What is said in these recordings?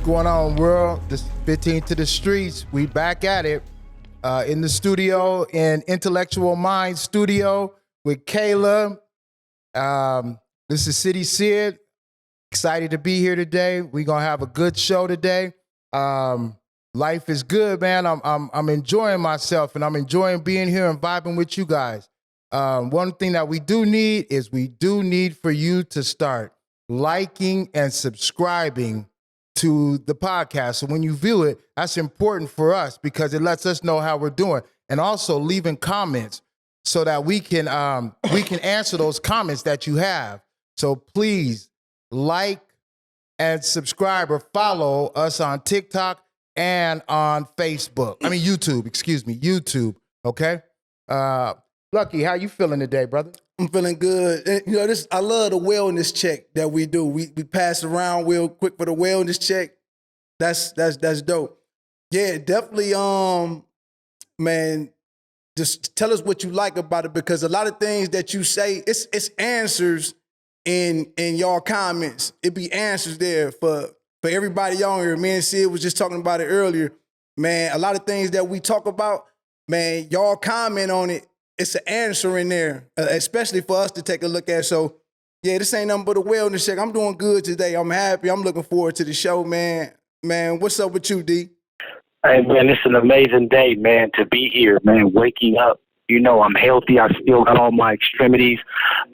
going on, world? This 15 to the streets. We back at it in the studio, in Intellectual Mind Studio with Kayla. This is City Sid. Excited to be here today. We're gonna have a good show today. Life is good, man. I'm enjoying myself, and I'm enjoying being here and vibing with you guys. One thing that we do need is for you to start liking and subscribing to the podcast. So when you view it, that's important for us because it lets us know how we're doing, and also leaving comments so that we can answer those comments that you have. So please like and subscribe or follow us on TikTok and on Facebook. I mean YouTube. Excuse me, YouTube. Okay. Lucky, how you feeling today, brother? I'm feeling good. And, you know, I love the wellness check that we do. We pass around real quick for the wellness check. That's dope. Yeah, definitely. Man, just tell us what you like about it, because a lot of things that you say, it's answers in y'all comments. It be answers there for everybody on here. Me and Sid was just talking about it earlier. Man, a lot of things that we talk about, man, y'all comment on it. It's an answer in there, especially for us to take a look at. So, yeah, this ain't nothing but a wellness check. I'm doing good today. I'm happy. I'm looking forward to the show, man. Man, what's up with you, D? Hey, man, it's an amazing day, man, to be here, man, waking up. You know, I'm healthy. I still got all my extremities.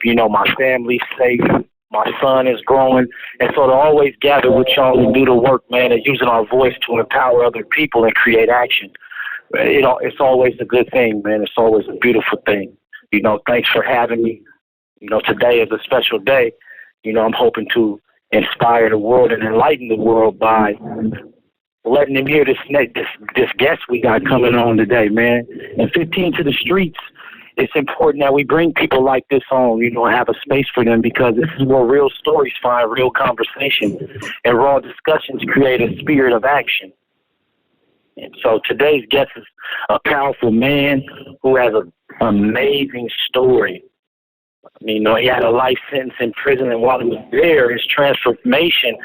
You know, my family's safe. My son is growing. And so to always gather with y'all and do the work, man, and using our voice to empower other people and create action. You know, it's always a good thing, man. It's always a beautiful thing. You know, thanks for having me. You know, today is a special day. You know, I'm hoping to inspire the world and enlighten the world by letting them hear this guest we got coming on today, man. And 15 to the streets, it's important that we bring people like this on, you know, have a space for them, because this is where real stories find real conversation, and raw discussions create a spirit of action. And so today's guest is a powerful man who has an amazing story. I mean, you know, he had a life sentence in prison, and while he was there, his transformation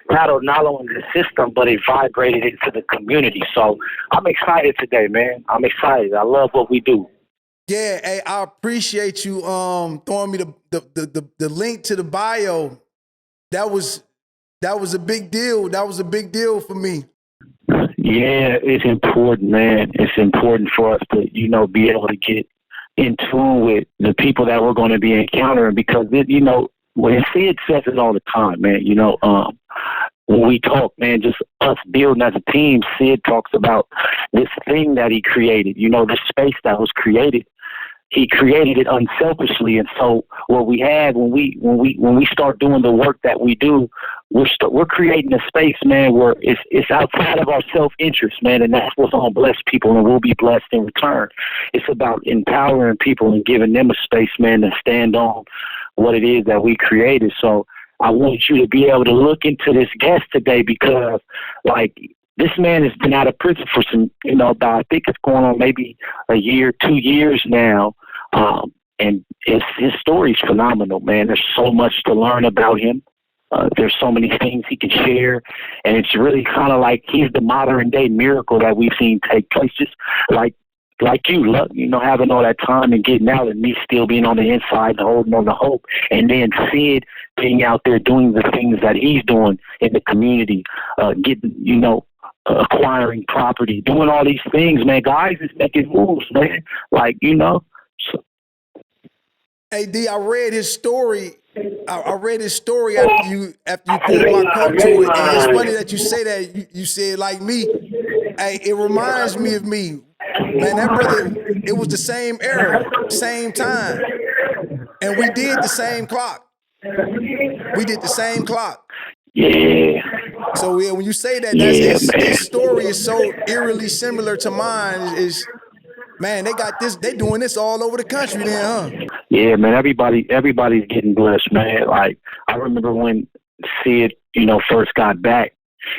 rattled not only the system, but it vibrated into the community. So I'm excited today, man. I'm excited. I love what we do. Yeah, hey, I appreciate you throwing me the link to the bio. That was a big deal. That was a big deal for me. Yeah, it's important, man. It's important for us to, you know, be able to get in tune with the people that we're going to be encountering, because, you know, when Sid says it all the time, man, you know, when we talk, man, just us building as a team, Sid talks about this thing that he created, you know, this space that was created. He created it unselfishly, and so what we have when we start doing the work that we do, we're creating a space, man, where it's outside of our self-interest, man, and that's what's gonna bless people, and we'll be blessed in return. It's about empowering people and giving them a space, man, to stand on what it is that we created. So I want you to be able to look into this guest today, because, like, this man has been out of prison for some, you know, about, I think it's going on maybe a year, 2 years now. And his story is phenomenal, man. There's so much to learn about him. There's so many things he can share. And it's really kind of like he's the modern day miracle that we've seen take place. Just like you know, having all that time and getting out, and me still being on the inside and holding on to hope. And then Sid being out there doing the things that he's doing in the community, getting, you know, acquiring property, doing all these things, man. Guys is making moves, man. Like, you know. So. Hey, D, I read his story. I read his story after you pulled my coat to it. And it's funny that you say that. You said, like me. Hey, it reminds me of me. Man, that brother, it was the same era, same time. And we did the same clock. Yeah. So yeah, when you say that, that's his story is so eerily similar to mine. Is man, they got this. They doing this all over the country, then, huh? Yeah, man. Everybody's getting blessed, man. Like, I remember when Sid, you know, first got back,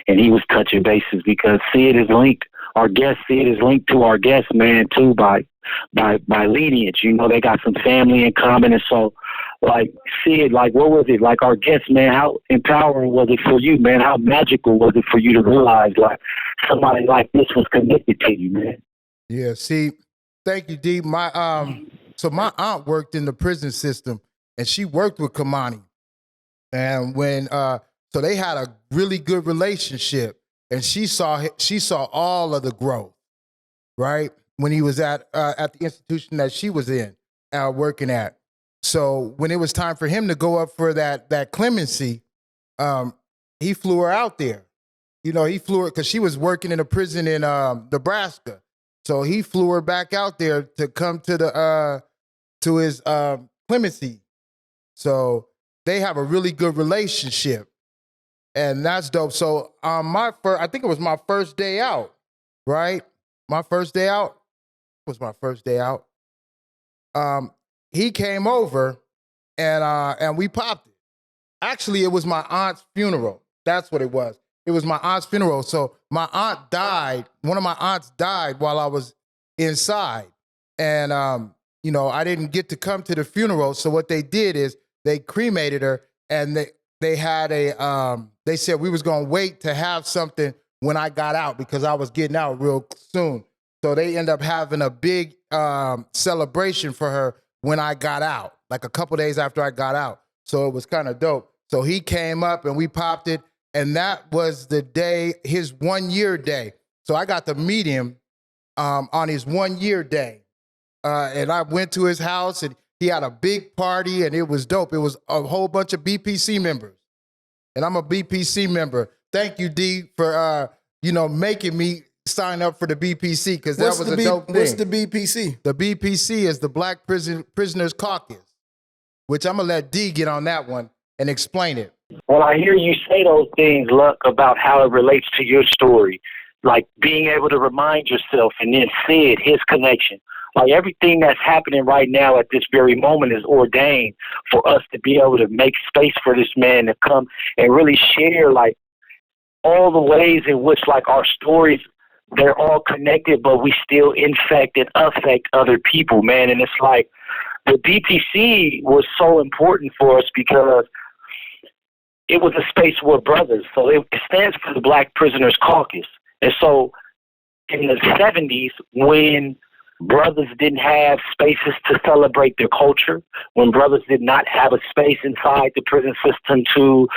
and he was touching bases, because Sid is linked. Our guest Sid is linked to our guest, man, too, by lineage. You know, they got some family in common, and so like, Sid, like, what was it? Like, our guest, man, how empowering was it for you, man? How magical was it for you to realize, like, somebody like this was connected to you, man? Yeah, see, thank you, D. So my aunt worked in the prison system, and she worked with Kimonti. And so they had a really good relationship, and she saw all of the growth, right? When he was at the institution that she was in, working at. So when it was time for him to go up for that clemency, he flew her out there. You know, he flew her because she was working in a prison in Nebraska. So he flew her back out there to come to his clemency. So they have a really good relationship, and that's dope. So I think it was my first day out, right? My first day out was my first day out. He came over, and we popped it. Actually, it was my aunt's funeral. That's what it was. It was my aunt's funeral. So my aunt died. One of my aunts died while I was inside. And, I didn't get to come to the funeral. So what they did is they cremated her, and they had they said we was going to wait to have something when I got out because I was getting out real soon. So they end up having a big celebration for her when I got out, like a couple days after I got out. So it was kind of dope. So he came up and we popped it. And that was the day, his 1 year day. So I got to meet him on his 1 year day. And I went to his house, and he had a big party, and it was dope. It was a whole bunch of BPC members. And I'm a BPC member. Thank you, D, for making me sign up for the BPC, because that was a dope thing. What's the BPC? The BPC is the Black Prisoners Caucus, which I'm going to let D get on that one and explain it. Well, I hear you say those things, Luck, about how it relates to your story, like being able to remind yourself, and then Sid, his connection. Like, everything that's happening right now at this very moment is ordained for us to be able to make space for this man to come and really share, like, all the ways in which, like, our stories, they're all connected, but we still infect and affect other people, man. And it's like the BPC was so important for us because it was a space where brothers, so it stands for the Black Prisoners Caucus. And so in the 70s, when brothers didn't have spaces to celebrate their culture, when brothers did not have a space inside the prison system to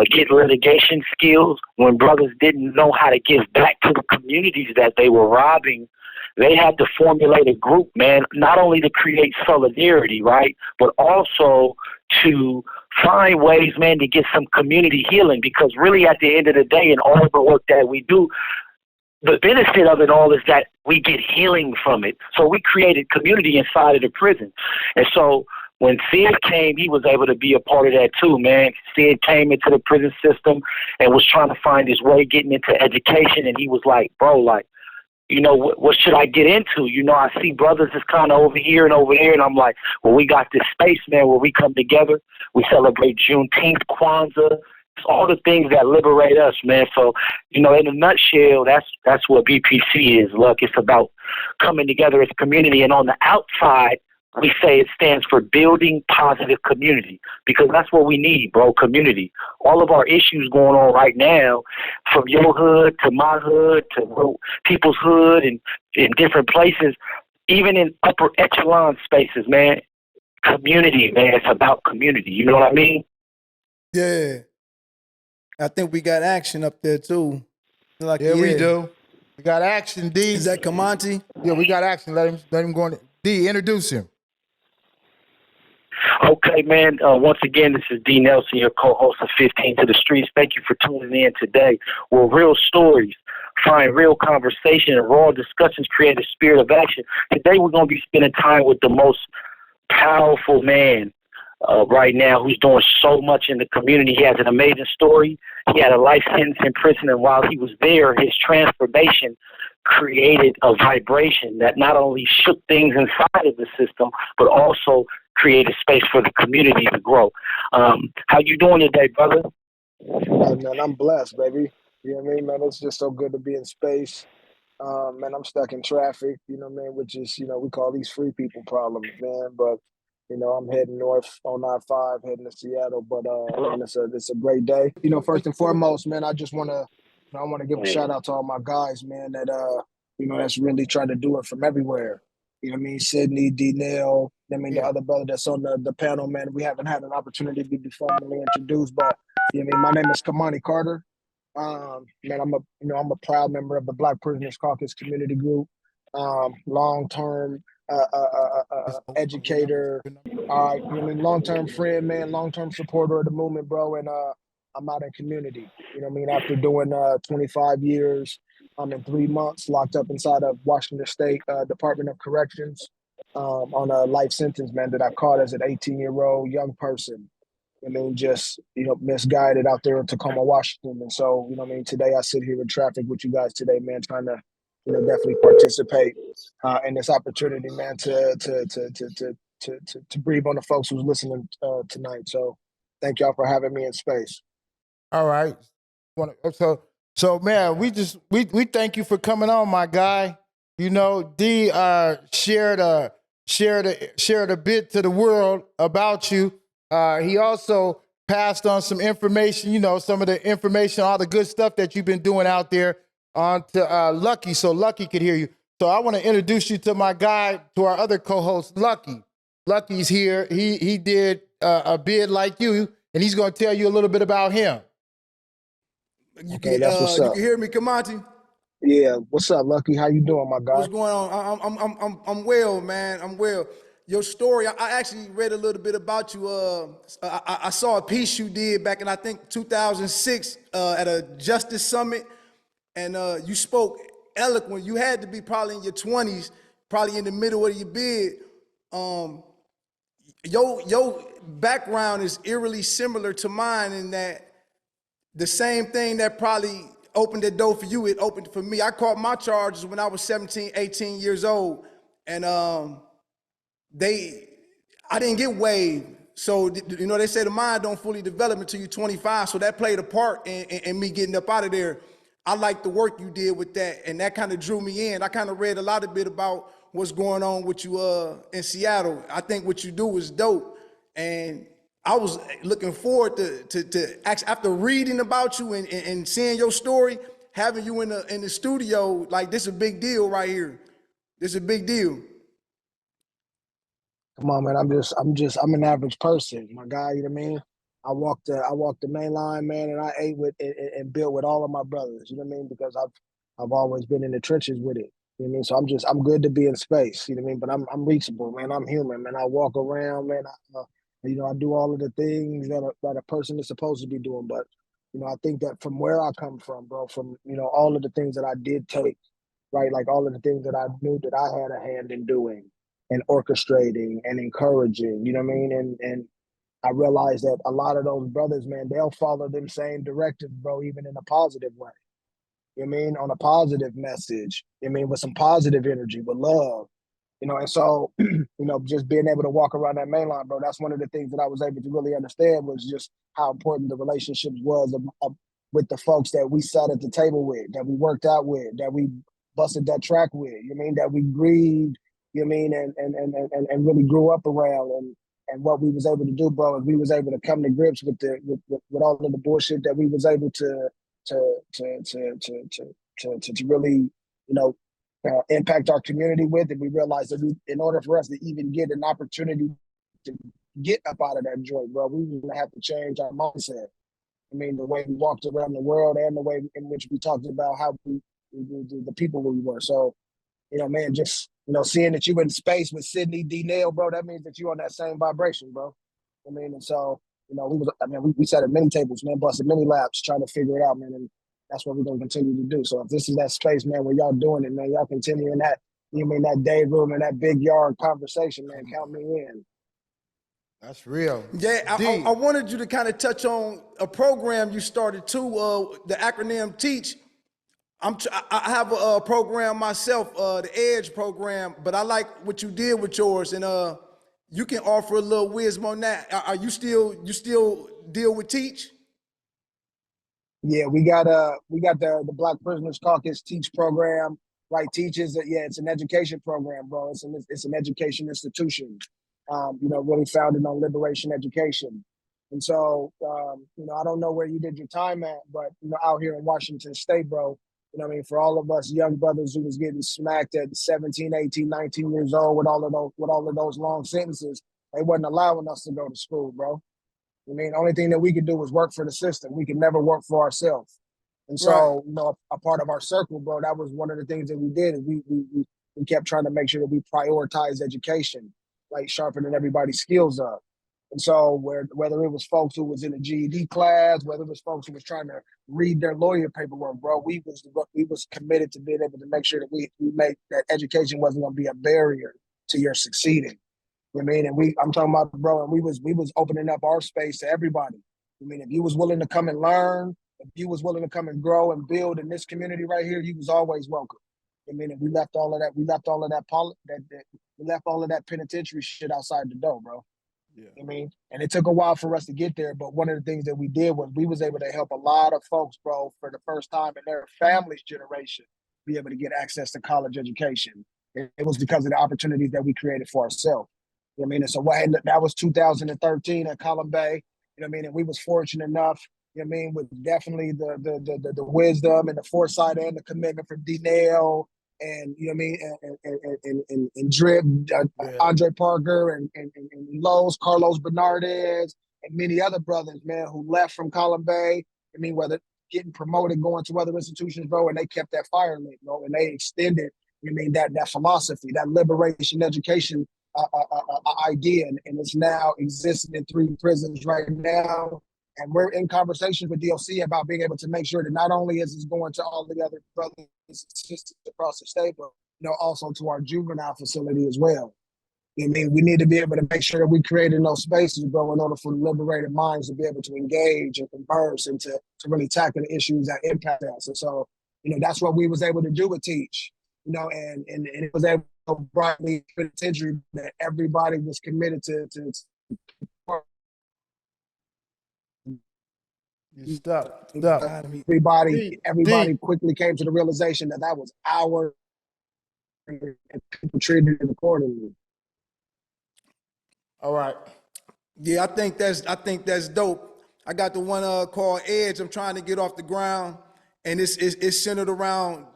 get litigation skills, when brothers didn't know how to give back to the communities that they were robbing, they had to formulate a group, man, not only to create solidarity, right, but also to find ways, man, to get some community healing, because really at the end of the day, in all the work that we do, the benefit of it all is that we get healing from it. So we created community inside of the prison. And so when Sid came, he was able to be a part of that too, man. Sid came into the prison system and was trying to find his way getting into education. And he was like, bro, like, what should I get into? I see brothers is kind of over here and over there. And I'm like, well, we got this space, man, where we come together. We celebrate Juneteenth, Kwanzaa. It's all the things that liberate us, man. So, in a nutshell, that's what BPC is. Look, it's about coming together as a community. And on the outside, we say it stands for building positive community, because that's what we need, bro, community. All of our issues going on right now, from your hood to my hood to people's hood and in different places, even in upper echelon spaces, man, community, man. It's about community. You know what I mean? Yeah. I think we got action up there too. We do. We got action, D. Is that Kimonti? Yeah, we got action. Let him go on. D, introduce him. Okay, man. Once again, this is D. Nelson, your co-host of 15 to the Streets. Thank you for tuning in today, where real stories find real conversation and raw discussions create a spirit of action. Today, we're going to be spending time with the most powerful man right now, who's doing so much in the community. He has an amazing story. He had a life sentence in prison, and while he was there, his transformation created a vibration that not only shook things inside of the system, but also created space for the community to grow. How you doing today, brother? Hey, man, I'm blessed, baby. You know what I mean, man? It's just so good to be in space. Man, I'm stuck in traffic, you know what I mean, which is, we call these free people problems, man. But You know, I'm heading north on I-5, heading to Seattle. But man, it's a great day. You know, first and foremost, man, I just want to give a shout out to all my guys, man, that you know, that's really trying to do it from everywhere. You know what I mean? Sydney, D-Nail, I mean, the Yeah. other brother that's on the panel, man, we haven't had an opportunity to be formally introduced, but you know what I mean? My name is Kimonti Carter. Man, I'm a proud member of the Black Prisoners Caucus community group. Long term educator. You know what I mean, long term friend, man, long term supporter of the movement, bro. And I'm out in community. You know what I mean? After doing 25 years, I'm in 3 months locked up inside of Washington State Department of Corrections on a life sentence, man, that I caught as an 18-year-old young person. I mean, just, you know, misguided out there in Tacoma, Washington. And so, you know what I mean, today I sit here in traffic with you guys today, man, trying to, you know, definitely participate in this opportunity, man, to breathe on the folks who's listening tonight. So thank y'all for having me in space. All right. So man, we thank you for coming on, my guy. You know, D shared a bit to the world about you. He also passed on some information, you know, some of the information, all the good stuff that you've been doing out there on to Lucky, so Lucky could hear you. So I want to introduce you to my guy, to our other co-host, Lucky. Lucky's here. He did a bid like you, and he's going to tell you a little bit about him. You Okay, can that's what's you up. can hear me, Kimonti? Yeah, what's up, Lucky? How you doing, my guy? What's going on? I'm well, man. I'm well. Your story, I actually read a little bit about you. I saw a piece you did back in, I think, 2006 at a Justice Summit, and you spoke eloquent. You had to be probably in your 20s, probably in the middle of your bid. Your background is eerily similar to mine in that the same thing that probably opened the door for you, it opened for me. I caught my charges when I was 17, 18 years old, and I didn't get waived. So, you know, they say the mind don't fully develop until you're 25, so that played a part in me getting up out of there. I like the work you did with that, and that kind of drew me in. I kind of read a lot of bit about what's going on with you in Seattle. I think what you do is dope, and I was looking forward to actually, after reading about you and seeing your story, having you in the studio. Like, this is a big deal right here. This is a big deal. Come on, man. I'm an average person, my guy. You know what I mean? I walked the main line, man, and I ate with and built with all of my brothers. You know what I mean? Because I've always been in the trenches with it. You know what I mean? So I'm good to be in space. You know what I mean? But I'm reachable, man. I'm human, man. I walk around, man. You know, I do all of the things that a person is supposed to be doing. But you know, I think that from where I come from, bro, from you know all of the things that I did take, right, like all of the things that I knew that I had a hand in doing and orchestrating and encouraging, you know what I mean? And I realized that a lot of those brothers, man, they'll follow them same directives, bro, even in a positive way. You know what I mean? On a positive message. You know what I mean? With some positive energy, with love. You know, and so, you know, just being able to walk around that main line, bro, that's one of the things that I was able to really understand was just how important the relationships was with the folks that we sat at the table with, that we worked out with, that we busted that track with, you know what I mean, that we grieved, you know what I mean, and really grew up around. And what we was able to do, bro, is we was able to come to grips with with all of the bullshit that we was able to really, you know, impact our community with. And we realized that in order for us to even get an opportunity to get up out of that joint, bro, we were gonna have to change our mindset. I mean, the way we walked around the world and the way in which we talked about how the people we were. So, you know, man, just, you know, seeing that you in space with Sydney D. Nail, bro, that means that you on that same vibration, bro. I mean, and so, you know, we sat at many tables, man, busted many laps trying to figure it out, man. And that's what we're gonna continue to do. So if this is that space, man, where y'all doing it, man, y'all continuing that, you mean that day room and that big yard conversation, man, count me in. That's real. Yeah, I wanted you to kind of touch on a program you started too, the acronym TEACH. I have a program myself, the Edge program, but I like what you did with yours, and you can offer a little wisdom on that. Are you still deal with Teach? Yeah, we got the Black Prisoners Caucus Teach program, right? Teach is it's an education program, bro. It's an education institution. really founded on liberation education. And so, I don't know where you did your time at, but, out here in Washington State, bro, for all of us young brothers who was getting smacked at 17, 18, 19 years old with all of those long sentences, they wasn't allowing us to go to school, bro. The only thing that we could do was work for the system. We could never work for ourselves. And Right. so, a part of our circle, bro, that was one of the things that we did is we kept trying to make sure that we prioritize education, like sharpening everybody's skills up. And so whether it was folks who was in a GED class, whether it was folks who was trying to read their lawyer paperwork, bro, we was committed to being able to make sure that we make that education wasn't going to be a barrier to your succeeding. You know what I mean? And I'm talking about, bro, and we was opening up our space to everybody. If you was willing to come and learn, if you was willing to come and grow and build in this community right here, you was always welcome. And we left all of that, we left all of that penitentiary shit outside the door, bro. Yeah. And it took a while for us to get there, but one of the things that we did was we was able to help a lot of folks, bro, for the first time in their family's generation, be able to get access to college education. It was because of the opportunities that we created for ourselves. And so that was 2013 at Clallum Bay. And we was fortunate enough, with definitely the wisdom and the foresight and the commitment from D-Nail and and Drip, Andre Parker and Carlos Bernardez and many other brothers, man, who left from Clallum Bay. Whether getting promoted, going to other institutions, bro, and they kept that fire lit, bro, and they extended, that philosophy, that liberation education idea, and it's now existing in 3 prisons right now. And we're in conversations with DOC about being able to make sure that not only is this going to all the other brothers and sisters across the state, but also to our juvenile facility as well. We need to be able to make sure that we creating those spaces, bro, in order for liberated minds to be able to engage and converse and to really tackle the issues that impact us. And so, that's what we was able to do with Teach, and it was able to broadly penitentiary that everybody was committed to. You stop. Everybody quickly came to the realization that was our, and people treated it accordingly. All right. Yeah, I think that's dope. I got the one called Edge. I'm trying to get off the ground, and it's centered around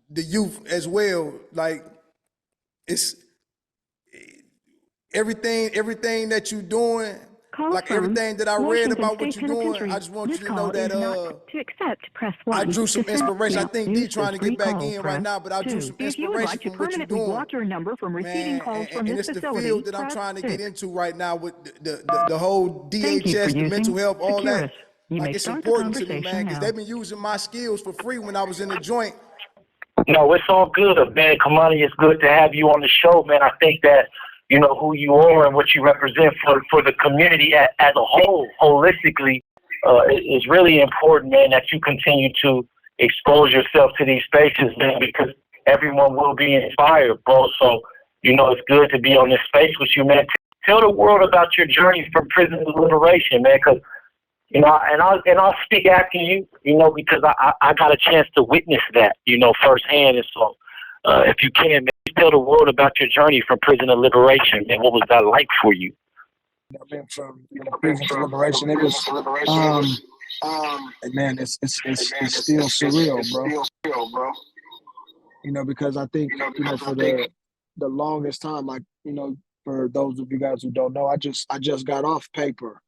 the youth as well. Like it's everything that you're doing. Like everything that I read about what you're doing, I just want you to know that to accept, press 1. I drew some inspiration. I think D Use trying to this get back recall, in right now, but I drew 2. some If you would inspiration like to from what you're permanently doing. block your number from receiving calls from And this it's the facility, field that I'm press trying to 6. get into right now with the whole Thank you for DHS, the mental using health, all Securus. that. You Like may it's start the important to me, conversation man, because now. they've been using my skills for free when I was in the joint. No, it's all good, man. Kimonti, it's good to have you on the show, man. I think that, who you are and what you represent for the community as a whole, holistically, is really important, man, that you continue to expose yourself to these spaces, man, because everyone will be inspired, bro. So, it's good to be on this space with you, man. Tell the world about your journey from prison to liberation, man, because, and I'll speak after you, because I got a chance to witness that, firsthand. And so, if you can, man, tell the world about your journey from prison to liberation, man. What was that like for you? From prison to liberation, it was man, it's still surreal, bro. Because I think for the longest time, like for those of you guys who don't know, I just got off paper,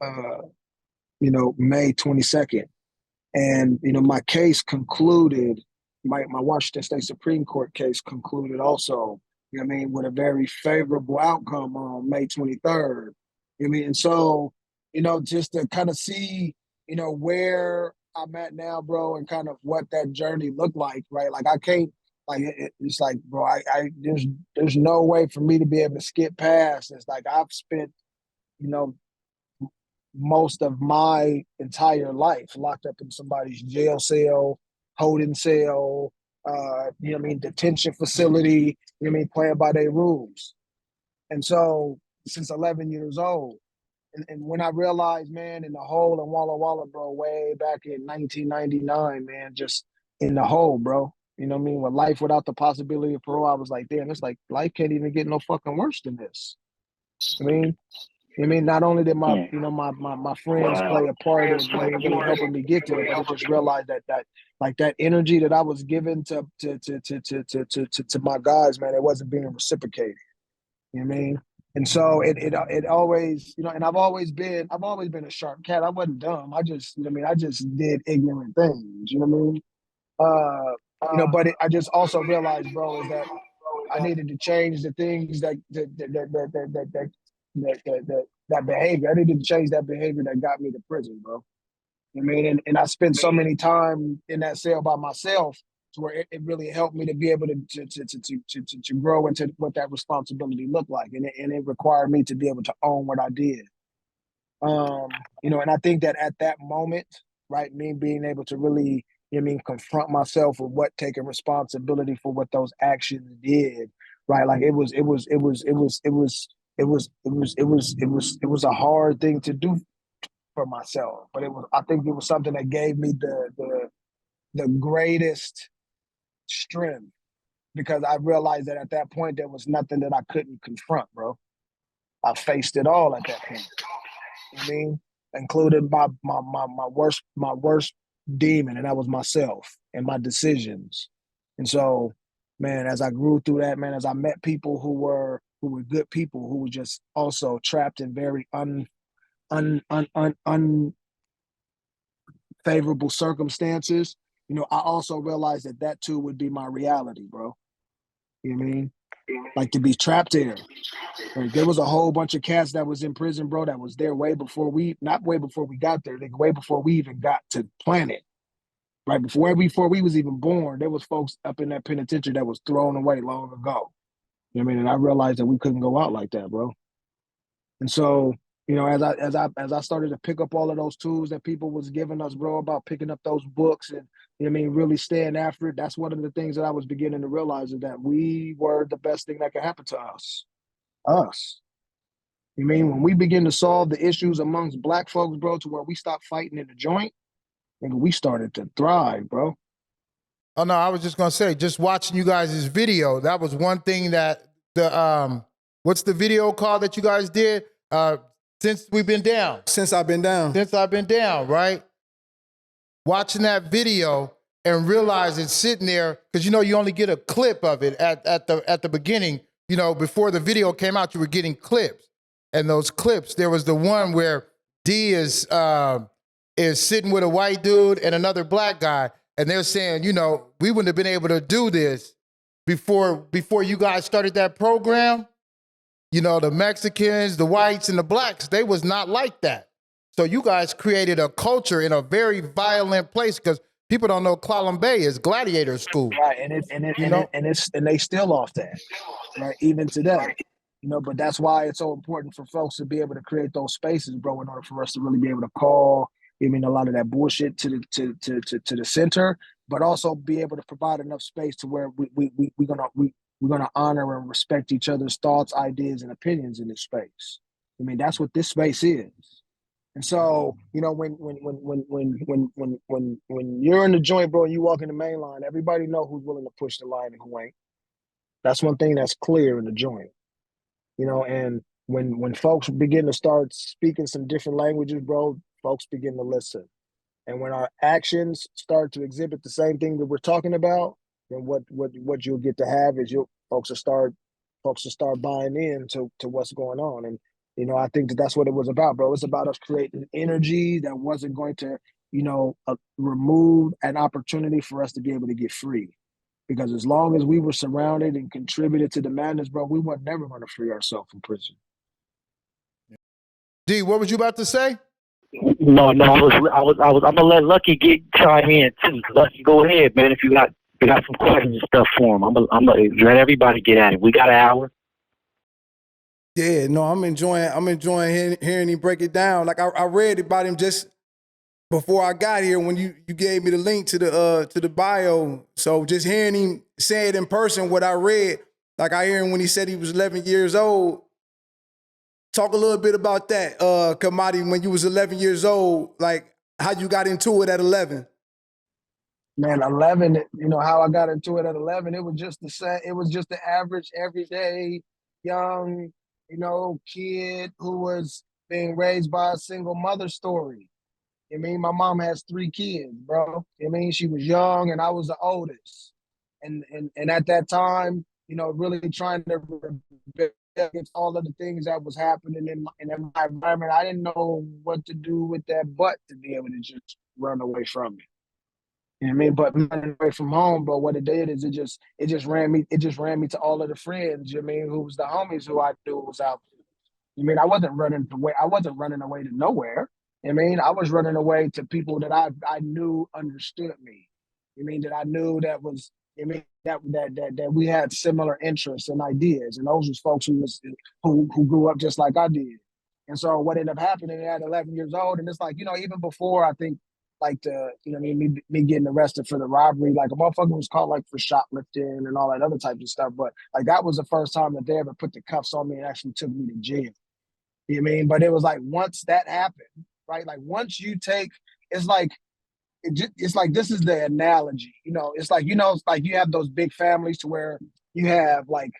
May 22nd, and my case concluded. My Washington State Supreme Court case concluded also, with a very favorable outcome on May 23rd. And so, just to kind of see, where I'm at now, bro, and kind of what that journey looked like, right? Like I can't, like it's like, bro, there's no way for me to be able to skip past. It's like I've spent, most of my entire life locked up in somebody's jail cell, holding cell, detention facility, playing by their rules. And so since 11 years old, and when I realized, man, in the hole in Walla Walla, bro, way back in 1999, man, just in the hole, bro, You know what I mean? With life without the possibility of parole, I was like, damn, it's like life can't even get no fucking worse than this. I mean, not only did my, Yeah. my friends Wow. play a part in, really helping me get there, but I just realized that like that energy that I was given to my guys, man, it wasn't being reciprocated. You know what I mean? And so it always, and I've always been a sharp cat. I wasn't dumb. I just, I just did ignorant things. You know what I mean? But I just also realized, bro, is that I needed to change the things that behavior. I needed to change that behavior that got me to prison, bro. I mean, and I spent so many time in that cell by myself to where it really helped me to be able to grow into what that responsibility looked like, and it required me to be able to own what I did. And I think that at that moment, right, me being able to really, confront myself with what taking responsibility for what those actions did, right? Like it was a hard thing to do for myself, but I think it was something that gave me the greatest strength because I realized that at that point there was nothing that I couldn't confront, bro. I faced it all at that point. You know what I mean, including my worst demon, and that was myself and my decisions. And so, man, as I grew through that, man, as I met people who were good people who were just also trapped in very unfavorable circumstances, I also realized that too would be my reality, bro. You know what I mean? Like to be trapped there. Like there was a whole bunch of cats that was in prison, bro, that was there not way before we got there, like way before we even got to planet. Right before we was even born, there was folks up in that penitentiary that was thrown away long ago. You know what I mean? And I realized that we couldn't go out like that, bro. And so, as I started to pick up all of those tools that people was giving us, bro, about picking up those books and really staying after it, that's one of the things that I was beginning to realize is that we were the best thing that could happen to us. Us. When we begin to solve the issues amongst black folks, bro, to where we stop fighting in the joint, and we started to thrive, bro. Oh no, I was just gonna say, just watching you guys' video, that was one thing that what's the video called that you guys did? Since we've been down. Since I've been down. Since I've been down, right? Watching that video and realizing sitting there, because you only get a clip of it at the beginning. Before the video came out, you were getting clips. And those clips, there was the one where D is sitting with a white dude and another black guy, and they're saying, we wouldn't have been able to do this before you guys started that program. The Mexicans, the whites, and the blacks, they was not like that. So you guys created a culture in a very violent place because people don't know Clallum Bay is gladiator school. Right, and they still off that, right? Even today. But that's why it's so important for folks to be able to create those spaces, bro, in order for us to really be able to call, a lot of that bullshit to the center, but also be able to provide enough space to where we're gonna honor and respect each other's thoughts, ideas, and opinions in this space. That's what this space is. And so, when you're in the joint, bro, and you walk in the main line, everybody know who's willing to push the line and who ain't. That's one thing that's clear in the joint. And when folks begin to start speaking some different languages, bro, folks begin to listen. And when our actions start to exhibit the same thing that we're talking about, then what you'll get to have is folks will start buying in to what's going on. And I think that's what it was about, bro. It's about us creating energy that wasn't going to remove an opportunity for us to be able to get free. Because as long as we were surrounded and contributed to the madness, bro, we were never going to free ourselves from prison. D, what was you about to say? No, I'm gonna let Lucky chime in too. Lucky, go ahead, man. If you got some questions and stuff for him, I'm gonna let everybody get at it. We got an hour. Yeah, no, I'm enjoying hearing him break it down. Like I read about him just before I got here when you gave me the link to the bio. So just hearing him say it in person, what I read, like I hear him when he said he was 11 years old. Talk a little bit about that, Kimonti, when you was 11 years old, like how you got into it at 11. Man, 11, you know how I got into it at 11, it was just the average everyday young, kid who was being raised by a single mother story. I mean, my mom has 3 kids, bro. I mean, she was young and I was the oldest. And at that time, really trying to rebel against all of the things that was happening in my environment. I didn't know what to do with that but to be able to just run away from it. You know what I mean? But running away from home, bro, what it did is it just ran me to all of the friends, you know what I mean, who was the homies who I knew was out there. You mean I wasn't running away to nowhere. I mean, I was running away to people that I knew understood me. You mean that I knew that was you mean that we had similar interests and ideas, and those was folks who grew up just like I did. And so what ended up happening at 11 years old, and it's like even before I think like me getting arrested for the robbery, like a motherfucker was caught like for shoplifting and all that other type of stuff. But like that was the first time that they ever put the cuffs on me and actually took me to jail. You know what I mean? But it was like once that happened, right? Like once you take, it's like it's like this is the analogy. It's like it's like you have those big families to where you have like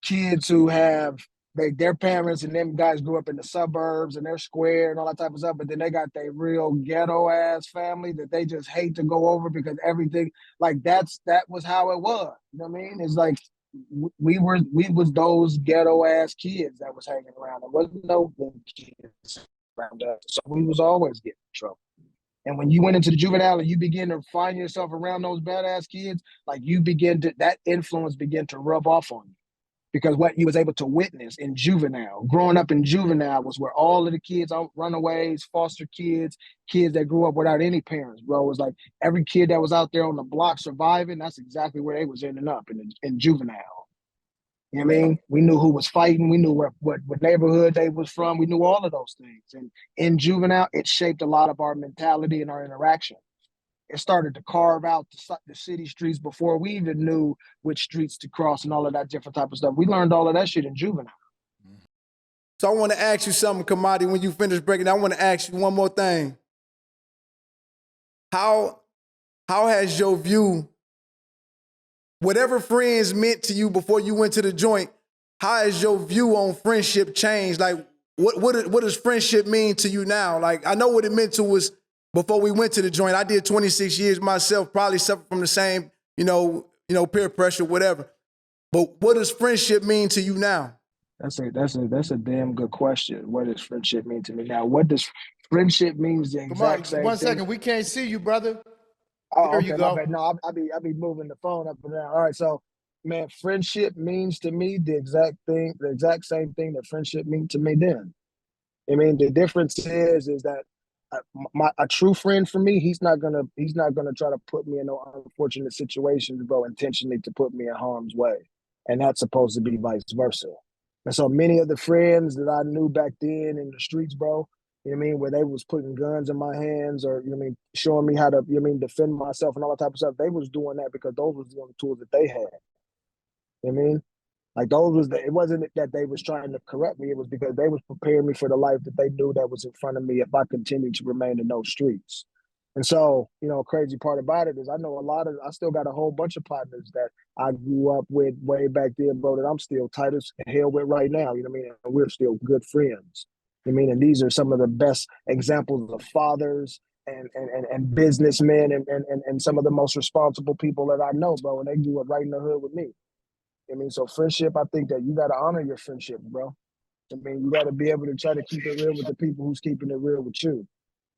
kids who have their parents and them guys grew up in the suburbs and they're square and all that type of stuff, but then they got their real ghetto ass family that they just hate to go over because everything like that was how it was. You know what I mean? It's like we was those ghetto ass kids that was hanging around. There wasn't no good kids around us, so we was always getting in trouble. And when you went into the juvenile and you begin to find yourself around those badass kids, like that influence began to rub off on you. Because what you was able to witness in juvenile, growing up in juvenile was where all of the kids, runaways, foster kids, kids that grew up without any parents, bro. It was like every kid that was out there on the block surviving, that's exactly where they was ending up in juvenile. You know what I mean? We knew who was fighting. We knew what neighborhood they was from. We knew all of those things. And in juvenile, it shaped a lot of our mentality and our interaction. It started to carve out the city streets before we even knew which streets to cross and all of that different type of stuff. We learned all of that shit in juvenile. So I want to ask you something, Kimonti, when you finish breaking down. I want to ask you one more thing. How has your view, whatever friends meant to you before you went to the joint, how has your view on friendship changed? Like, what does friendship mean to you now? Like, I know what it meant to us before we went to the joint. I did 26 years myself, probably suffered from the same, peer pressure, whatever. But what does friendship mean to you now? That's a damn good question. What does friendship mean to me now? What does friendship means the exact same thing? 1 second, we can't see you, brother. Oh, There okay, you go. my bad. No, I be moving the phone up and down. All right, so man, friendship means to me the exact same thing that friendship means to me then. I mean, the difference is that a true friend for me, he's not gonna try to put me in no unfortunate situations, bro, intentionally to put me in harm's way, and that's supposed to be vice versa. And so many of the friends that I knew back then in the streets, bro, you know what I mean, where they was putting guns in my hands or showing me how to defend myself and all that type of stuff, they was doing that because those was the only tools that they had. You know what I mean? Like it wasn't that they was trying to correct me. It was because they was preparing me for the life that they knew that was in front of me if I continued to remain in those streets. And so, crazy part about it is I still got a whole bunch of partners that I grew up with way back then, bro, that I'm still tight as hell with right now. You know what I mean? And we're still good friends. You know what I mean? And these are some of the best examples of fathers and businessmen and some of the most responsible people that I know, bro. And they grew up right in the hood with me. I mean, so friendship, I think that you got to honor your friendship, bro. I mean, you got to be able to try to keep it real with the people who's keeping it real with you.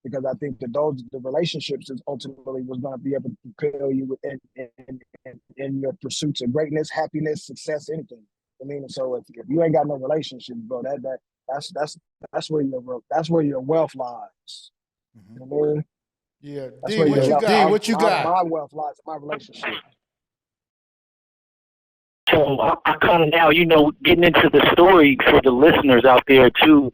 Because I think that the relationships is ultimately was going to be able to propel you in your pursuits of greatness, happiness, success, anything. I mean, so if you ain't got no relationships, bro, that's where your wealth lies. Mm-hmm. You know what I mean? Yeah, That's D, what you got? What you got? My wealth lies in my relationship. So I kind of now, getting into the story for the listeners out there too,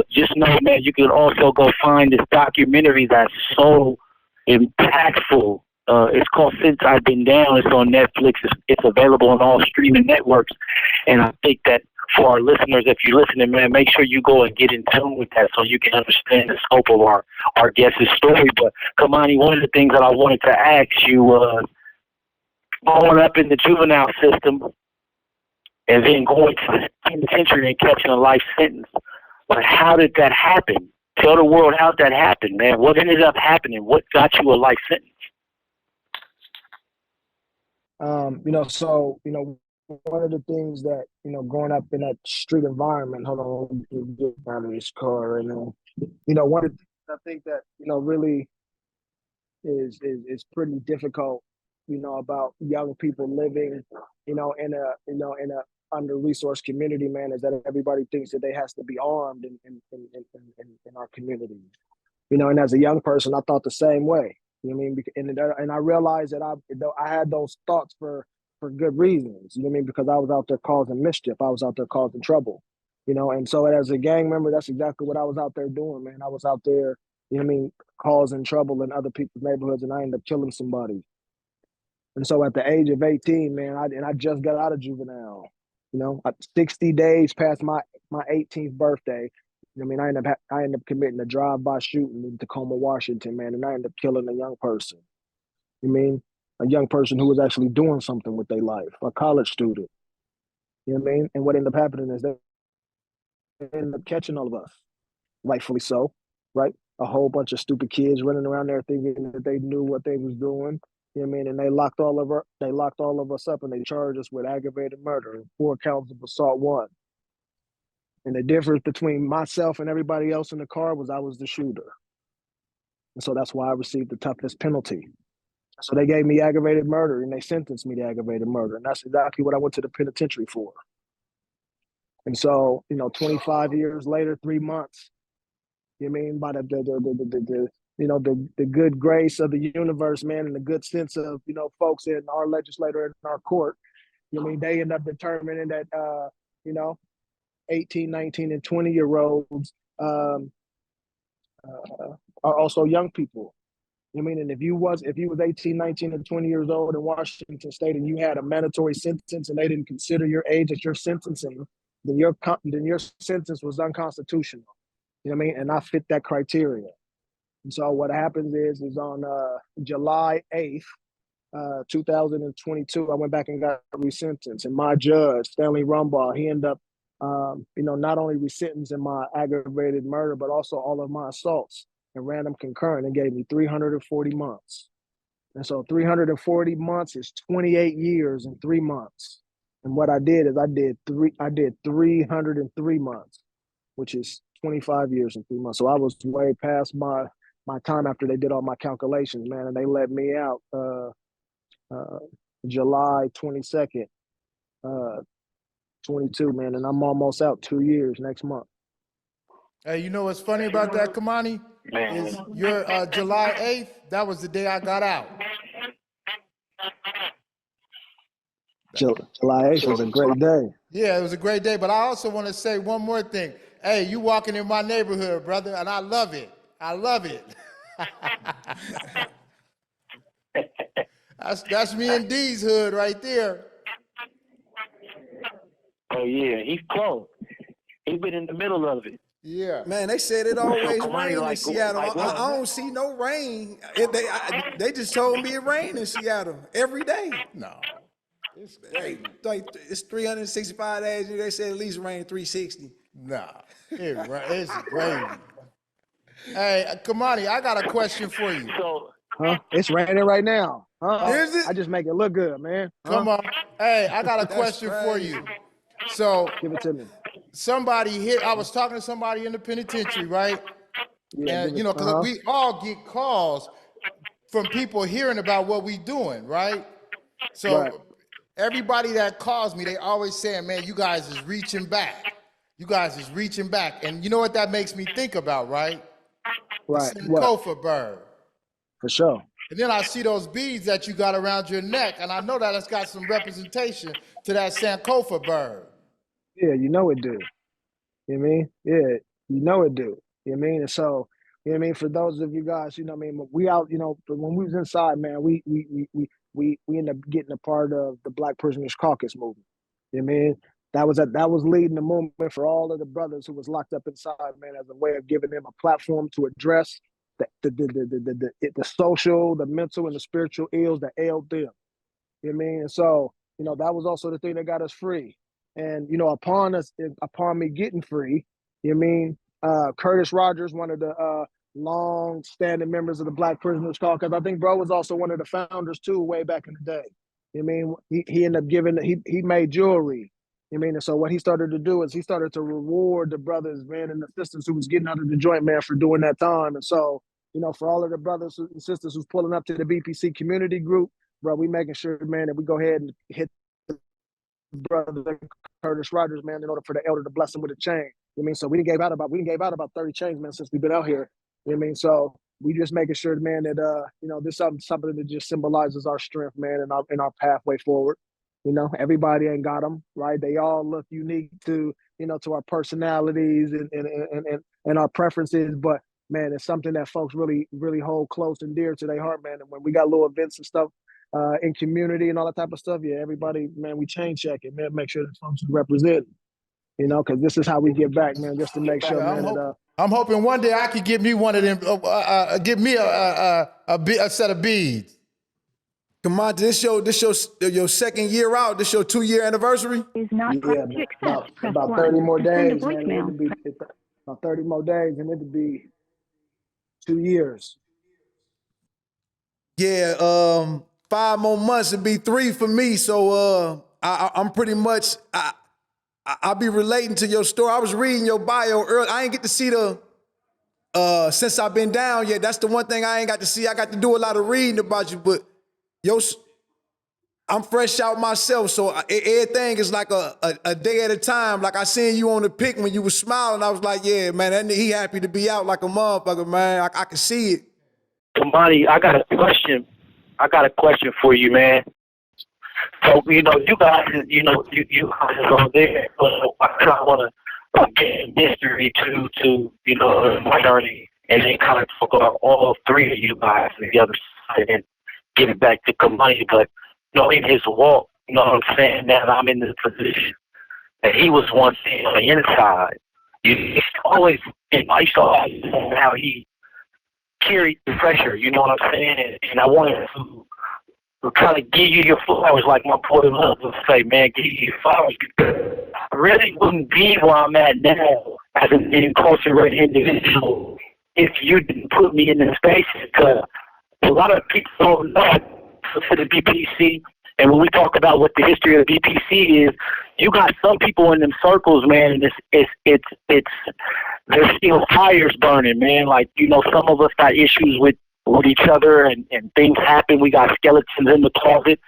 just know, man, you can also go find this documentary that's so impactful. It's called Since I've Been Down. It's on Netflix. It's available on all streaming networks. And I think that for our listeners, if you're listening, man, make sure you go and get in tune with that so you can understand the scope of our guest's story. But Kimonti, one of the things that I wanted to ask you was, growing up in the juvenile system and then going to the penitentiary and catching a life sentence, but how did that happen? Tell the world how that happened, man. What ended up happening? What got you a life sentence? So, one of the things that, growing up in that street environment, hold on, let me get out of this car right now. One of the things I think that, really is pretty difficult, about young people living, in a under-resourced community, man, is that everybody thinks that they has to be armed in our community. And as a young person, I thought the same way. You know what I mean? And I realized that I had those thoughts for good reasons. You know what I mean? Because I was out there causing mischief. I was out there causing trouble. And so as a gang member, that's exactly what I was out there doing, man. I was out there, causing trouble in other people's neighborhoods, and I ended up killing somebody. And so at the age of 18, man, I just got out of juvenile. 60 days past my 18th birthday. I mean, I ended up committing a drive-by shooting in Tacoma, Washington, man, and I ended up killing a young person. A young person who was actually doing something with their life, a college student. You know what I mean? And what ended up happening is they ended up catching all of us, rightfully so, right? A whole bunch of stupid kids running around there thinking that they knew what they was doing. You know what I mean? And they locked all of us up, and they charged us with aggravated murder and 4 counts of assault 1. And the difference between myself and everybody else in the car was I was the shooter. And so that's why I received the toughest penalty. So they gave me aggravated murder, and they sentenced me to aggravated murder. And that's exactly what I went to the penitentiary for. And so, 25 years later, 3 months, you know what I mean, by the good grace of the universe, man, and the good sense of, folks in our legislature and our court, you know what I mean, they end up determining that, 18, 19, and 20-year-olds are also young people. You know what I mean? And if you was 18, 19, and 20 years old in Washington State, and you had a mandatory sentence and they didn't consider your age at your sentencing, then your sentence was unconstitutional. You know what I mean? And I fit that criteria. And so what happens is on July 8th, 2022, I went back and got resentenced. And my judge, Stanley Rumbaugh, he ended up, not only resentencing my aggravated murder, but also all of my assaults and random concurrent, and gave me 340 months. And so 340 months is 28 years and 3 months. And what I did is I did 303 months, which is 25 years and 3 months. So I was way past my time after they did all my calculations, man, and they let me out July 22nd, 22, man, and I'm almost out 2 years next month. Hey, you know what's funny about that, Kimonti? Is your July 8th, that was the day I got out. July 8th was a great day. Yeah, it was a great day, but I also want to say one more thing. Hey, you walking in my neighborhood, brother, and I love it. I love it. That's me and D's hood right there. Oh, yeah, he's close. He's been in the middle of it. Yeah. Man, they said it always Kimonti rain in like- Seattle. like I don't see no rain. They just told me it rained in Seattle every day. No. It's Like it's 365 days. They said at least rain 360. Nah. It's crazy. Hey, Kimonti, I got a question for you. So, Huh? It's raining right now. Huh? Is it? I just make it look good, man. Come on. Hey, I got a question for crazy. you. So Give it to me. I was talking to somebody in the penitentiary, right? Yeah, And, because we all get calls from people hearing about what we doing, right? So Right. everybody that calls me, they always saying, man, you guys is reaching back. You guys is reaching back. And you know what that makes me think about, right? Right. The What? Sankofa bird. For sure. And then I see those beads that you got around your neck, and I know that it's got some representation to that Sankofa bird. Yeah, you know it do. You know what I mean? Yeah, you know it do. You know what I mean? And so, you know what I mean? For those of you guys, you know what I mean? We out, when we was inside, man, we ended up getting a part of the Black Prisoners Caucus movement. You know what I mean? that was leading the movement for all of the brothers who was locked up inside, man, as a way of giving them a platform to address the social, the mental, and the spiritual ills that ailed them. You know what I mean? And so, that was also the thing that got us free. And, upon me getting free, you know what I mean? Curtis Rogers, one of the long-standing members of the Black Prisoners Caucus. I think bro was also one of the founders too, way back in the day. You know what I mean? He ended up he made jewelry. You know what I mean? And so what he started to do is he started to reward the brothers, man, and the sisters who was getting out of the joint, man, for doing that time. And so, for all of the brothers and sisters who's pulling up to the BPC community group, bro, we making sure, man, that we go ahead and hit the brother Curtis Rogers, man, in order for the elder to bless him with a chain. You know what I mean? So we gave out about 30 chains, man, since we've been out here. You know what I mean? So we just making sure, man, that this is something that just symbolizes our strength, man, and our pathway forward. Everybody ain't got them, right? They all look unique to to our personalities and our preferences, but man, it's something that folks really really hold close and dear to their heart, man. And when we got little events and stuff in community and all that type of stuff, yeah, everybody, man, we chain check it, man, make sure that folks represent. Because this is how we give back, man, just to make sure, man. I'm hoping one day I could get me one of them. Give me a set of beads. Kimonti, this your second year out. This your 2-year anniversary. Is not yeah, to accept. Press about 1. 30 more To send a days, man. voicemail. About 30 more days, and it'd be 2 years. Yeah, 5 more months. It'd be 3 for me. So I'm pretty much I'll be relating to your story. I was reading your bio earlier. I ain't get to see since I've been down yet. That's the one thing I ain't got to see. I got to do a lot of reading about you, but I'm fresh out myself, so everything is like a day at a time. Like I seen you on the pic when you was smiling, I was like, yeah, man, he happy to be out like a motherfucker, man. I can see it. Kimonti, I got a question for you, man. So, you guys, you guys are there. So I kind of want to get history to the minority, and then kind of talk about all 3 of you guys on the other side and get it back to Kimonti. But, in his walk, what I'm saying, now that I'm in this position, that he was once on the inside. You used to always how he carried the pressure, you know what I'm saying? And I wanted to kind of give you your flowers, like my boy Love would say, man, give you your flowers, because I really wouldn't be where I'm at now as an incarcerated individual if you didn't put me in the space. Because a lot of people don't know for the BPC, and when we talk about what the history of the BPC is, you got some people in them circles, man, and it's there's still fires burning, man. Like, some of us got issues with each other, and things happen. We got skeletons in the closet,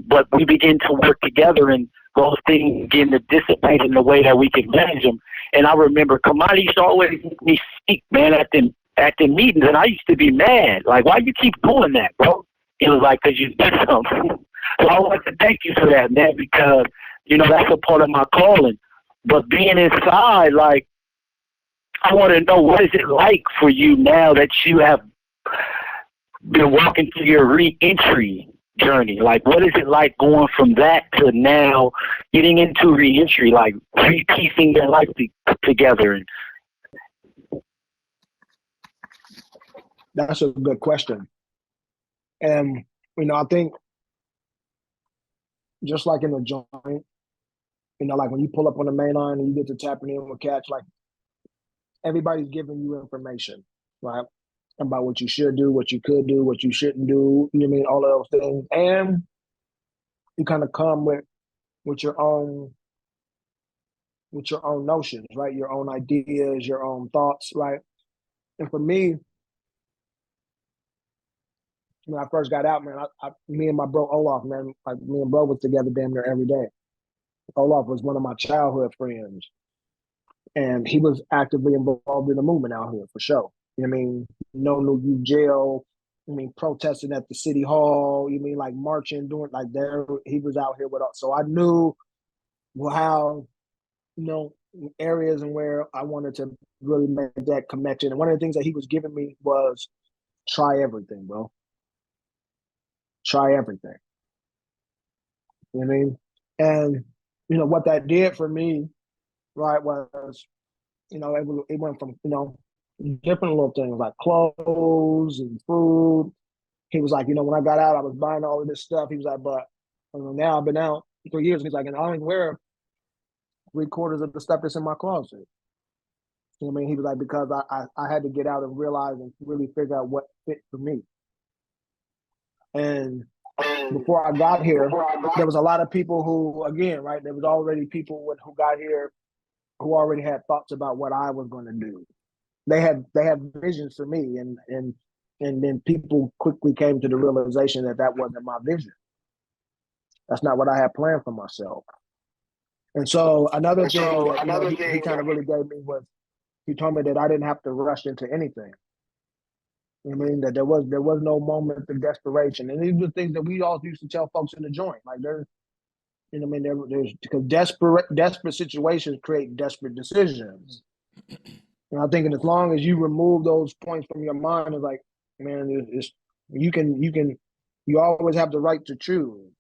but we begin to work together, and those things begin to dissipate in the way that we can manage them. And I remember Kimonti used to always make me speak, man, at the meetings, and I used to be mad. Like, why you keep doing that, bro? It was like, because you did something. So I want to thank you for that, man, because, that's a part of my calling. But being inside, like, I want to know, what is it like for you now that you have been walking through your re-entry journey? Like, what is it like going from that to now getting into re-entry, like re-piecing your life together? That's a good question. And, I think just like in the joint, like when you pull up on the main line and you get to tapping in with cats, like everybody's giving you information, right? About what you should do, what you could do, what you shouldn't do, you know what I mean? All of those things. And you kind of come with your own notions, right? Your own ideas, your own thoughts, right? And for me, when I first got out, man, me and my bro Olaf, man, like me and bro was together damn near every day. Olaf was one of my childhood friends, and he was actively involved in the movement out here for sure. You know what I mean? No New Youth Jail. I mean, protesting at the city hall. You mean like marching, doing like there? He was out here with us, so I knew how, areas and where I wanted to really make that connection. And one of the things that he was giving me was try everything, bro. Try everything. You know what I mean? And what that did for me, right, was, it went from, different little things like clothes and food. He was like, when I got out, I was buying all of this stuff. He was like, but now I've been out 3 years. And he's like, and I don't even wear 3/4 of the stuff that's in my closet. You know what I mean? He was like, because I had to get out and realize and really figure out what fit for me. And before I got here, there was a lot of people who, again, right, there was already people who got here who already had thoughts about what I was going to do. They had visions for me, and then people quickly came to the realization that wasn't my vision. That's not what I had planned for myself. And so another thing that he kind of really gave me was, he told me that I didn't have to rush into anything. I mean, that there was no moment of desperation. And these were things that we all used to tell folks in the joint. Like there's because desperate situations create desperate decisions. And I'm thinking as long as you remove those points from your mind, it's like, man, you always have the right to choose.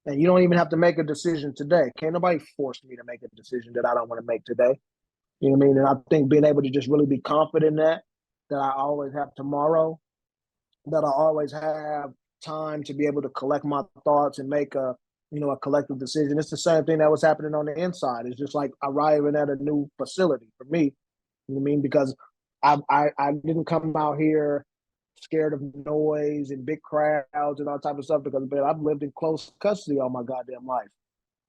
And you don't even have to make a decision today. Can't nobody force me to make a decision that I don't want to make today. You know what I mean? And I think being able to just really be confident in that I always have tomorrow, that I always have time to be able to collect my thoughts and make a collective decision. It's the same thing that was happening on the inside. It's just like arriving at a new facility for me. You know what I mean? Because I didn't come out here scared of noise and big crowds and all type of stuff, because I've lived in close custody all my goddamn life.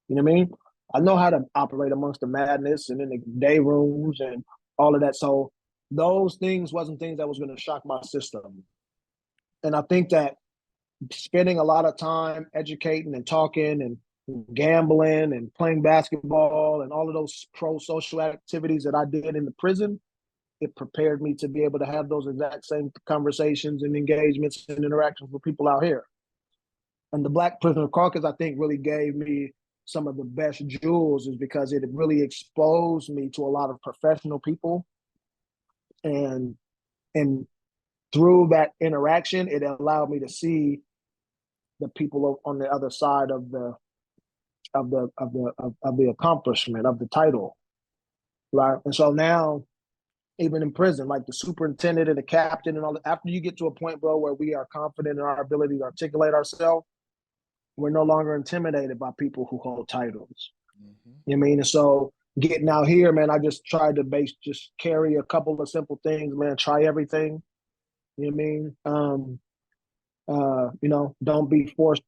You know what I mean? I know how to operate amongst the madness and in the day rooms and all of that. So those things wasn't things that was going to shock my system. And I think that spending a lot of time educating and talking and gambling and playing basketball and all of those pro-social activities that I did in the prison, it prepared me to be able to have those exact same conversations and engagements and interactions with people out here. And the Black Prisoners Caucus, I think, really gave me some of the best jewels, is because it really exposed me to a lot of professional people. And through that interaction, it allowed me to see the people on the other side of the accomplishment, of the title, right? And so now, even in prison, like the superintendent and the captain and all that, after you get to a point, bro, where we are confident in our ability to articulate ourselves, we're no longer intimidated by people who hold titles. Mm-hmm. You know what I mean? And so getting out here, man, I just tried to just carry a couple of simple things, man. Try everything. You know what I mean? Don't be forced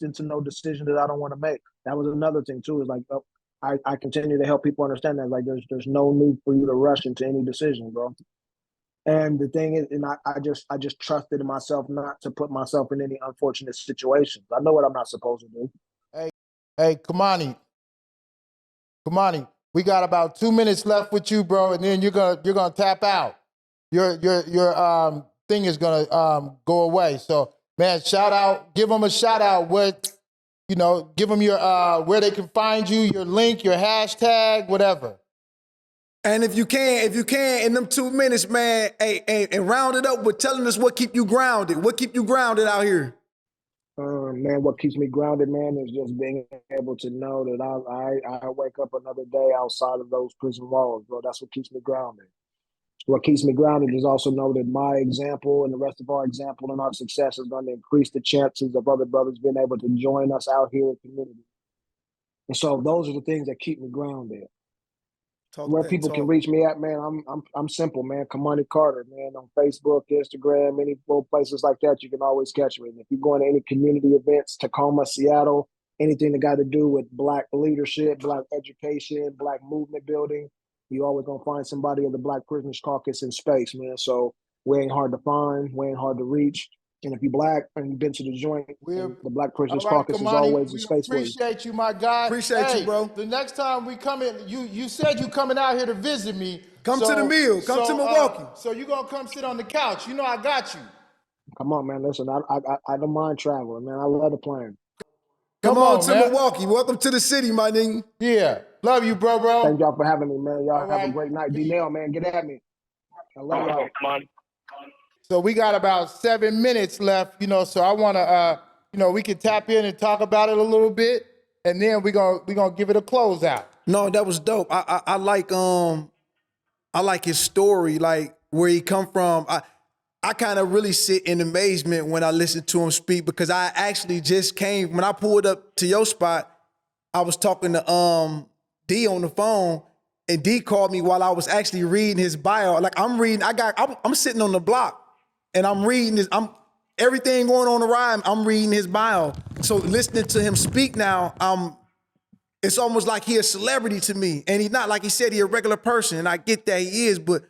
into no decision that I don't want to make. That was another thing too, is like, I continue to help people understand that, like, there's no need for you to rush into any decision, bro. And the thing is, and I just trusted in myself not to put myself in any unfortunate situations. I know what I'm not supposed to do. Hey, Kimonti, we got about 2 minutes left with you, bro, and then you're gonna tap out. Your thing is gonna go away. So, man, give them a shout out. Give them your where they can find you, your link, your hashtag, whatever. And if you can, in them 2 minutes, man, and round it up with telling us what keep you grounded. What keep you grounded out here? Man, what keeps me grounded, man, is just being able to know that I wake up another day outside of those prison walls, bro. That's what keeps me grounded. What keeps me grounded is also know that my example and the rest of our example and our success is going to increase the chances of other brothers being able to join us out here in the community. And so those are the things that keep me grounded. Where people can reach me at, man, I'm simple, man. Kimonti Carter, man, on Facebook, Instagram, any places like that, you can always catch me. And if you're going to any community events, Tacoma, Seattle, anything that got to do with Black leadership, Black education, Black movement building, you always gonna find somebody in the Black Prisoners Caucus in space, man. So we ain't hard to find, we ain't hard to reach. And if you're Black and you've been to the joint, the Black Prisoners Caucus is always a space for you. Appreciate you, my guy. Appreciate you, bro. The next time we come in, you said you coming out here to visit me. Come to the meal. Come to Milwaukee. So you gonna come sit on the couch? You know I got you. Come on, man. Listen, I don't mind traveling, man. I love the plane. Come on to Milwaukee. Welcome to the city, my nigga. Yeah. Love you, bro. Thank y'all for having me, man. Y'all have a great night. D-Nail, man, get at me. I love y'all. So we got about 7 minutes left, so I want to, we can tap in and talk about it a little bit. and then we gonna give it a closeout. No, that was dope. I like his story, like where he come from. I kind of really sit in amazement when I listen to him speak, because I actually just came when I pulled up to your spot. I was talking to D on the phone, and D called me while I was actually reading his bio. Like I'm reading, I'm sitting on the block, and I'm reading this. Everything going on the ride. I'm reading his bio. So listening to him speak now, it's almost like he a celebrity to me. And he's not, like he said, he a regular person. And I get that he is, but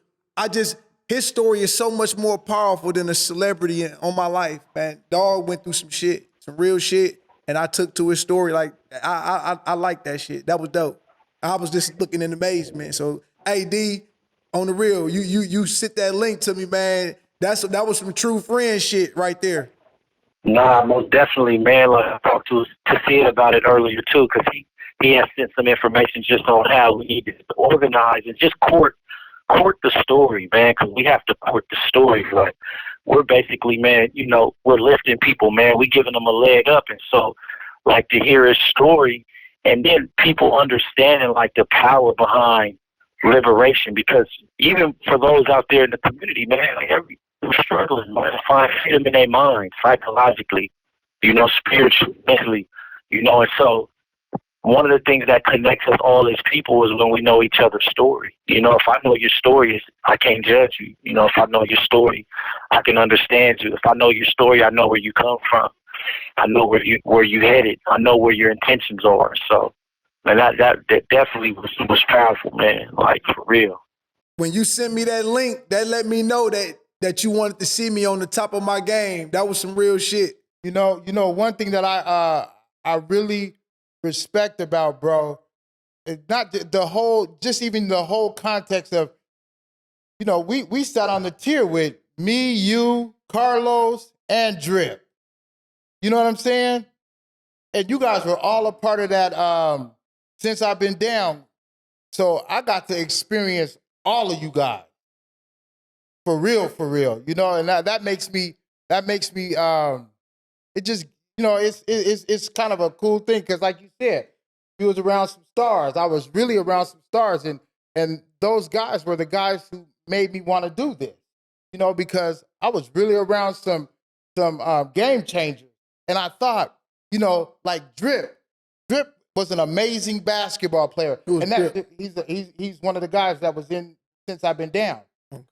his story is so much more powerful than a celebrity on my life, man. Dog went through some shit, some real shit. And I took to his story. Like, I like that shit. That was dope. I was just looking in amazement. So, hey, D, on the real, you sent that link to me, man. That was some true friend shit right there. Nah, most definitely, man. Like I talked to Sid about it earlier too, because he has sent some information just on how we need to organize and just court the story, man, because we have to court the story. Like, we're basically, man, you know, we're lifting people, man. We're giving them a leg up. And so, like, to hear his story and then people understanding, like, the power behind liberation, because even for those out there in the community, man, like, we're struggling, man, to find freedom in their minds, psychologically, you know, spiritually, mentally, you know. And so one of the things that connects us all as people is when we know each other's story. You know, if I know your story, I can't judge you. You know, if I know your story, I can understand you. If I know your story, I know where you come from. I know where you headed. I know where your intentions are. So, man, that definitely was powerful, man. Like, for real. When you sent me that link, that let me know that you wanted to see me on the top of my game. That was some real shit. You know, one thing that I really respect about, bro, it's not the whole, just even the whole context of, you know, we sat on the tier with me, you, Carlos, and Drip. You know what I'm saying? And you guys were all a part of that since I've been down. So I got to experience all of you guys. For real. You know, and that makes me it just, you know, it's kind of a cool thing, because like you said, you was around some stars. I was really around some stars, and those guys were the guys who made me want to do this. You know, because I was really around some game changers. And I thought, you know, like Drip was an amazing basketball player. And that he's one of the guys that was in since I've been down.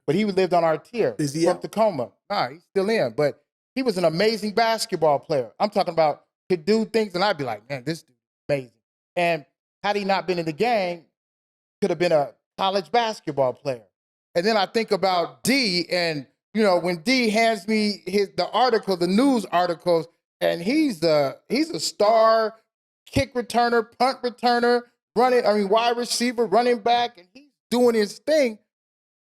But he lived on our tier from Tacoma. Nah, he's still in. But he was an amazing basketball player. I'm talking about could do things, and I'd be like, man, this dude is amazing. And had he not been in the game, could have been a college basketball player. And then I think about D, and you know, when D hands me the news articles, and he's a star kick returner, punt returner, wide receiver, running back, and he's doing his thing.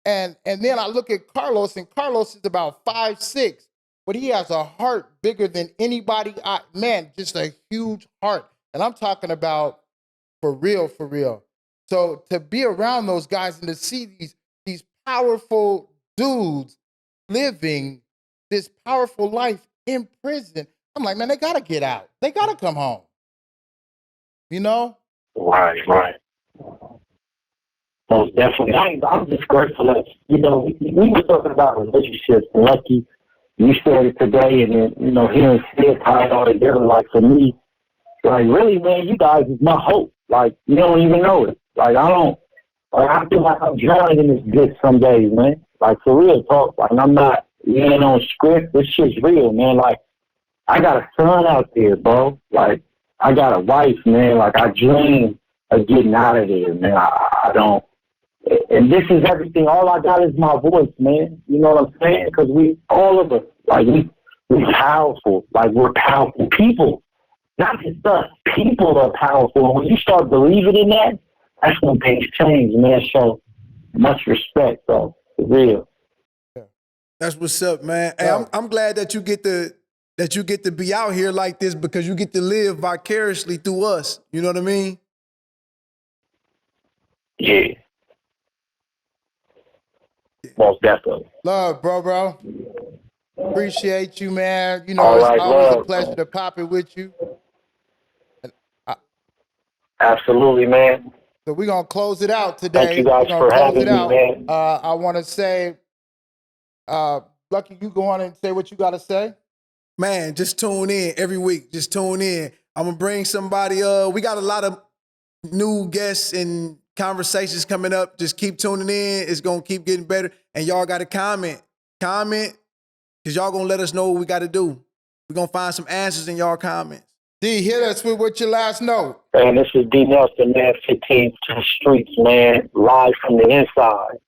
And then I look at Carlos, and Carlos is about 5'6", but he has a heart bigger than anybody. Just a huge heart. And I'm talking about for real. So to be around those guys and to see these powerful dudes living this powerful life in prison, I'm like, man, they gotta get out. They gotta come home. You know? Right. Most definitely. I'm just grateful that, you know, we were talking about relationships. Lucky you said it today, and then, you know, hearing Sid tie it all together, like, for me, like, really, man, you guys is my hope. Like, you don't even know it. Like, I feel like I'm drowning in this bitch some days, man. Like, for real talk. Like, I'm not laying on script. This shit's real, man. Like, I got a son out there, bro. Like, I got a wife, man. Like, I dream of getting out of there, man. I don't. And this is everything. All I got is my voice, man. You know what I'm saying? Because all of us, like, we're powerful. Like, we're powerful people. Not just us. People are powerful. And when you start believing in that, that's when things change, man. So much respect, though. For real. That's what's up, man. Hey, I'm glad that you get to be out here like this, because you get to live vicariously through us. You know what I mean? Yeah. Most definitely. Love, bro. Appreciate you, man. You know, All it's right, always love, a pleasure to pop it with you. Absolutely, man. So we're going to close it out today. Thank you guys We're for gonna close having it me, out. man. I want to say, Lucky, you go on and say what you got to say. Man, just tune in every week. Just tune in. I'm gonna bring somebody. We got a lot of new guests and conversations coming up. Just keep tuning in. It's gonna keep getting better. And y'all got to comment, because y'all gonna let us know what we got to do. We're gonna find some answers in y'all comments. D, hit us with what your last note. Man, this is D Nelson, man, 15 to the streets, man, live from the inside.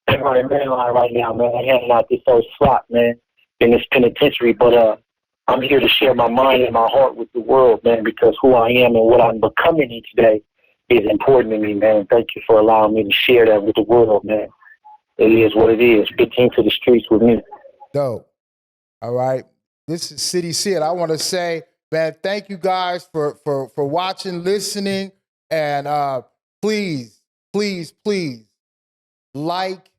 I'm on the main line right now, man. I'm handing out this old slot, man, in this penitentiary. But I'm here to share my mind and my heart with the world, man, because who I am and what I'm becoming each day is important to me, man. Thank you for allowing me to share that with the world, man. It is what it is. 15 to the streets with me. Dope. All right. This is City Sid. I want to say, man, thank you guys for watching, listening, and please like,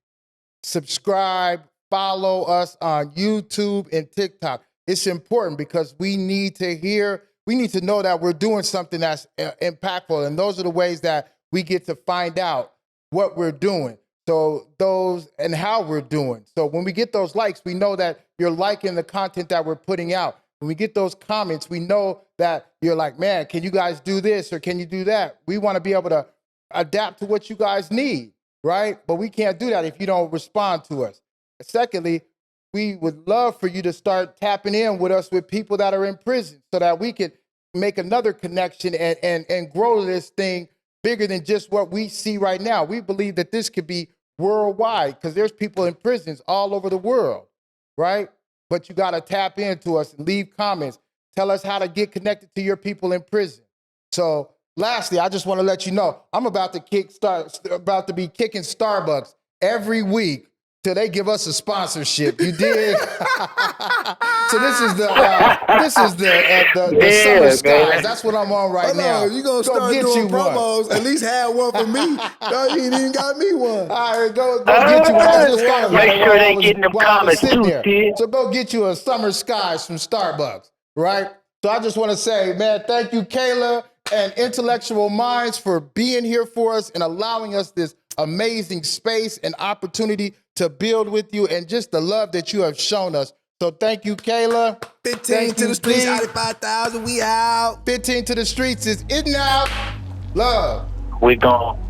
subscribe, follow us on YouTube and TikTok. It's important because we need to know that we're doing something that's impactful, and those are the ways that we get to find out what we're doing. So those and how we're doing. So when we get those likes, we know that you're liking the content that we're putting out. When we get those comments, we know that you're like, man, can you guys do this or can you do that? We want to be able to adapt to what you guys need, right? But we can't do that if you don't respond to us. Secondly, we would love for you to start tapping in with us with people that are in prison so that we can make another connection and grow this thing bigger than just what we see right now. We believe that this could be worldwide because there's people in prisons all over the world, right? But you got to tap into us and leave comments. Tell us how to get connected to your people in prison. So lastly, I just want to let you know, I'm about to be kicking Starbucks every week till they give us a sponsorship. You dig? So this is the summer skies. Man. That's what I'm on right now. You gonna start doing promos? At least have one for me. No, you ain't even got me one. All right, go get you one. I just thought about Make it sure while they getting them comments too, Sid. So go get you a summer skies from Starbucks, right? So I just want to say, man, thank you, Kayla and Intellectual Minds, for being here for us and allowing us this amazing space and opportunity to build with you and just the love that you have shown us. So thank you, Kayla. 15 to the streets, out of 5,000, we out. 15 to the streets is in and out. Love. We gone.